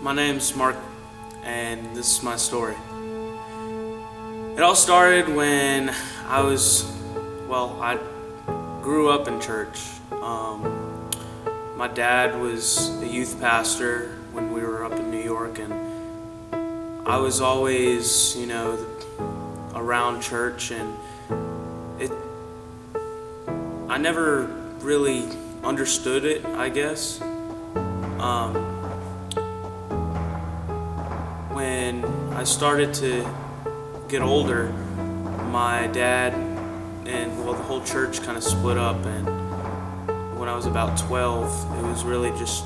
My name's Mark, and this is my story. It all started when I grew up in church. My dad was a youth pastor when we were up in New York, and I was always, around church, and I never really understood it, I guess. When I started to get older, my dad and the whole church kind of split up, and when I was about 12, it was really just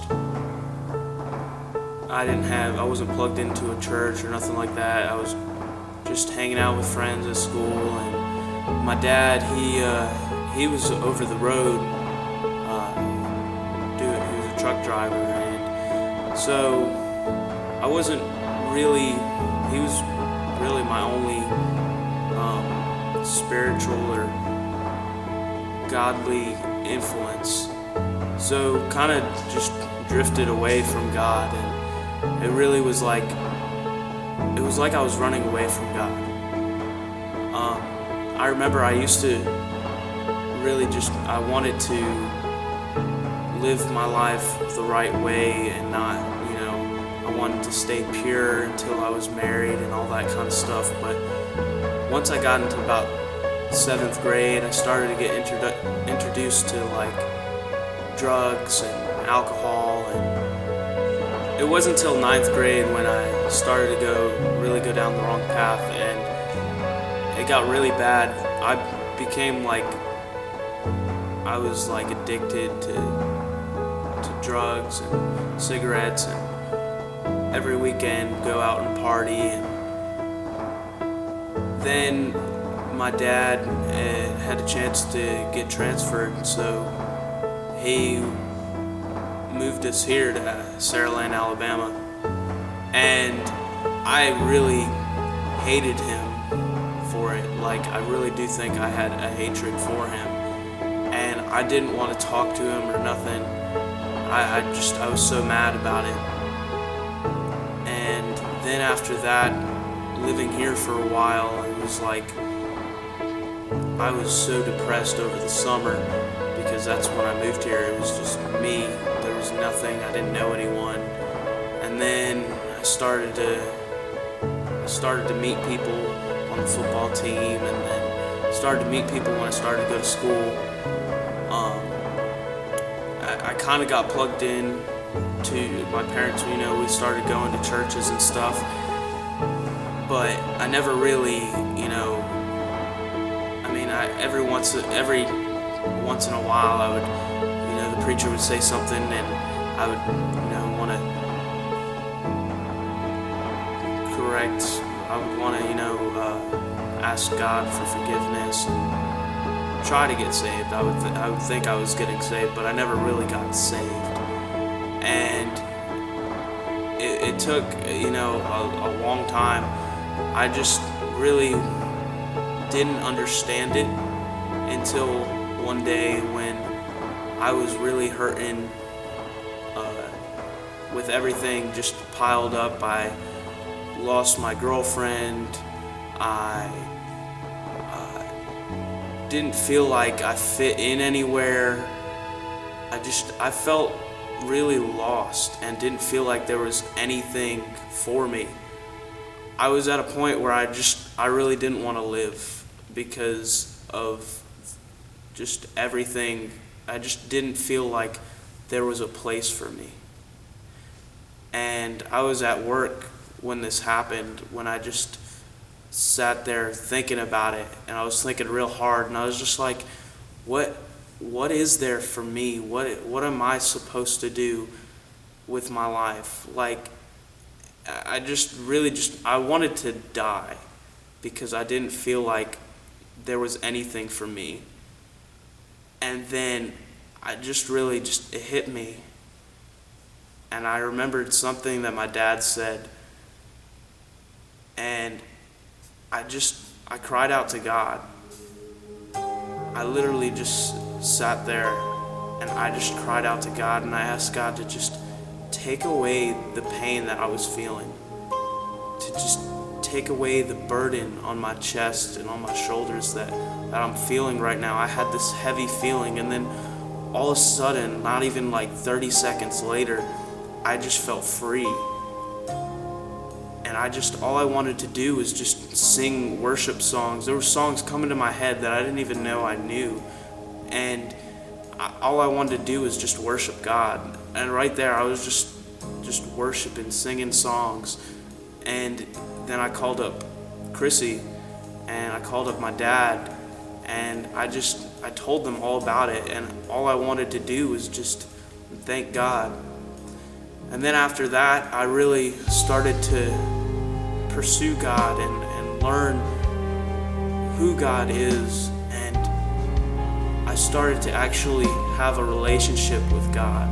I wasn't plugged into a church or nothing like that. I was just hanging out with friends at school, and my dad, he was over the road, he was a truck driver, and so I wasn't really, he was really my only spiritual or godly influence. So kind of just drifted away from God, and it really was like I was running away from God. I remember I used to really I wanted to live my life the right way and not, I wanted to stay pure until I was married and all that kind of stuff. But once I got into about 7th grade, I started to get introduced to drugs and alcohol, and it wasn't until 9th grade when I started to really go down the wrong path, and it got really bad. I became I was addicted to drugs and cigarettes, and every weekend go out and party. And then my dad had a chance to get transferred, so he moved us here to Saraland, Alabama, and I really hated him for it. I really do think I had a hatred for him, and I didn't want to talk to him or nothing. I was so mad about it. And then after that, living here for a while, it was I was so depressed over the summer, because that's when I moved here. It was just me. There was nothing. I didn't know anyone. And then I started to meet people on the football team, and then started to meet people when I started to go to school. I kind of got plugged in to my parents. We started going to churches and stuff, but I never really, every once in a while, I would, the preacher would say something, and I would, want to correct. I would want to, ask God for forgiveness and try to get saved. I would think I was getting saved, but I never really got saved. And it took, a long time. I just really didn't understand it until one day when I was really hurting with everything just piled up. I lost my girlfriend. I didn't feel like I fit in anywhere. I felt really lost and didn't feel like there was anything for me. I was at a point where I really didn't want to live because of just everything. I just didn't feel like there was a place for me. And I was at work when this happened, when I just sat there thinking about it, and I was thinking real hard, and I was just like, what is there for me? What am I supposed to do with my life? I wanted to die because I didn't feel like there was anything for me. And then it hit me. And I remembered something that my dad said. And I cried out to God. I literally just sat there and I just cried out to God, and I asked God to just take away the pain that I was feeling, to just take away the burden on my chest and on my shoulders that I'm feeling right now. I had this heavy feeling, and then all of a sudden, not even like 30 seconds later, I just felt free. And all I wanted to do was just sing worship songs. There were songs coming to my head that I didn't even know I knew. And all I wanted to do was just worship God. And right there, I was just worshiping, singing songs. And then I called up Chrissy, and I called up my dad, and I told them all about it. And all I wanted to do was just thank God. And then after that, I really started to pursue God and learn who God is. And I started to actually have a relationship with God.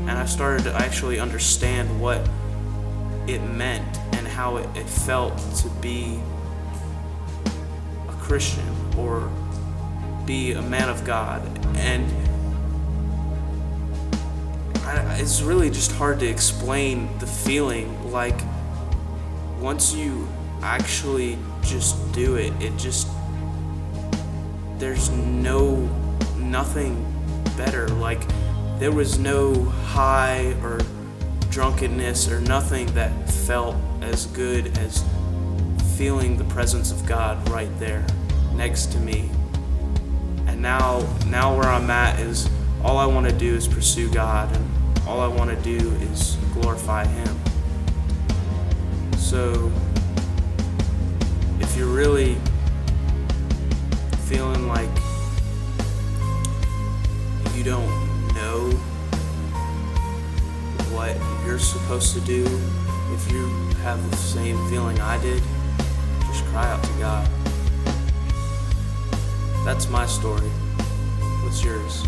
And I started to actually understand what it meant and how it felt to be a Christian or be a man of God. And it's really just hard to explain the feeling. Like, once you actually just do it, there's nothing better. Like, there was no high or drunkenness or nothing that felt as good as feeling the presence of God right there next to me. And now where I'm at is all I want to do is pursue God, and all I want to do is glorify Him. So if you're really feeling like you don't know what you're supposed to do, if you have the same feeling I did, just cry out to God. That's my story. What's yours?